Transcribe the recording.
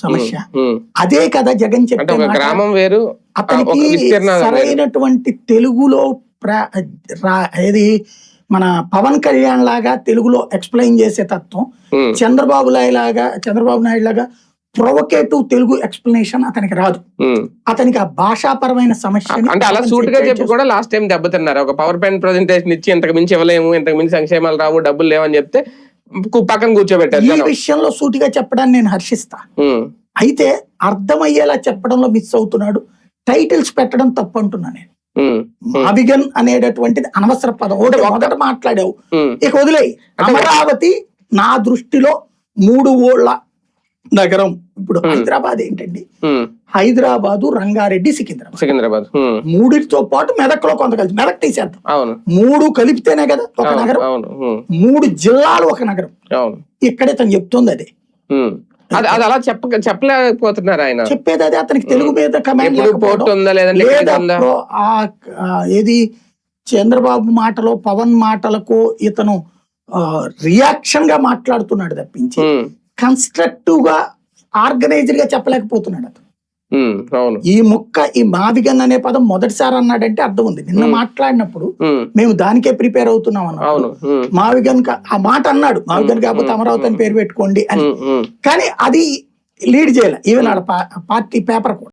సమస్య. అదే కదా జగన్ చెప్పే గ్రామం వేరు. అతనికి సరైనటువంటి తెలుగులో ఏది మన పవన్ కళ్యాణ్ లాగా తెలుగులో ఎక్స్ప్లెయిన్ చేసే తత్వం, చంద్రబాబు నాయుడు లాగా ప్రొవకేటివ్ తెలుగు ఎక్స్ప్లెనేషన్ అతనికి రాదు. అతనికి ఆ భాషాపరమైన సమస్య అంటే అలా సూట్ గా చెప్పి కూడా లాస్ట్ టైం దెబ్బతిన్నారు. ఒక పవర్ పాయింట్ ప్రెజెంటేషన్ ఇచ్చి ఇంతకు మించి ఇవ్వలేము, ఇంతకు మించి సంక్షేమాలు రావు, డబ్బులు లేవని చెప్తే పక్కన కూర్చోబెట్టారు. ఈ విషయంలో సూటిగా చెప్పడాన్ని నేను హర్షిస్తా. అయితే అర్థమయ్యేలా చెప్పడంలో మిస్ అవుతున్నాడు. టైటిల్స్ పెట్టడం తప్పు అంటున్నా నేను. మావిగన్ అనేటటువంటిది అనవసర పదం. మొదట మాట్లాడావు, ఇక వదిలేయి. అమరావతి నా దృష్టిలో 3 ఊళ్ళ నగరం. ఇప్పుడు హైదరాబాద్ ఏంటండి, హైదరాబాదు, రంగారెడ్డి, సికింద్రాబాద్ మూడిటితో పాటు మెదక్లో కొంత కలిసి, మెదక్ తీసేద్దాం, 3 కలిపితేనే కదా ఒక నగరం. 3 జిల్లాలు ఒక నగరం. ఇక్కడే తను చెప్తుంది అదే. అది అలా చెప్పలేకపోతున్నారు ఆయన. చెప్పేది అదే. అతనికి తెలుగు మీద కమాండ్ ఏది చంద్రబాబు మాటలో పవన్ మాటలకు ఇతను రియాక్షన్ గా మాట్లాడుతున్నాడు తప్పించి కన్స్ట్రక్టివ్ గా ఆర్గనైజ్డ్ గా చెప్పలేకపోతున్నాడు అతను. ఈ మావిగన్ అనే పదం మొదటిసారి అన్నాడంటే అర్థం ఉంది. నిన్న మాట్లాడినప్పుడు మేము దానికే ప్రిపేర్ అవుతున్నాం అన్నాడు. మావిగన్ ఆ మాట అన్నాడు, మావిగన్ కాకపోతే అమరావతి అని పేరు పెట్టుకోండి అని. కానీ అది లీడ్ చేయాలి ఈవెన్ ఆడ పార్టీ పేపర్ కూడా.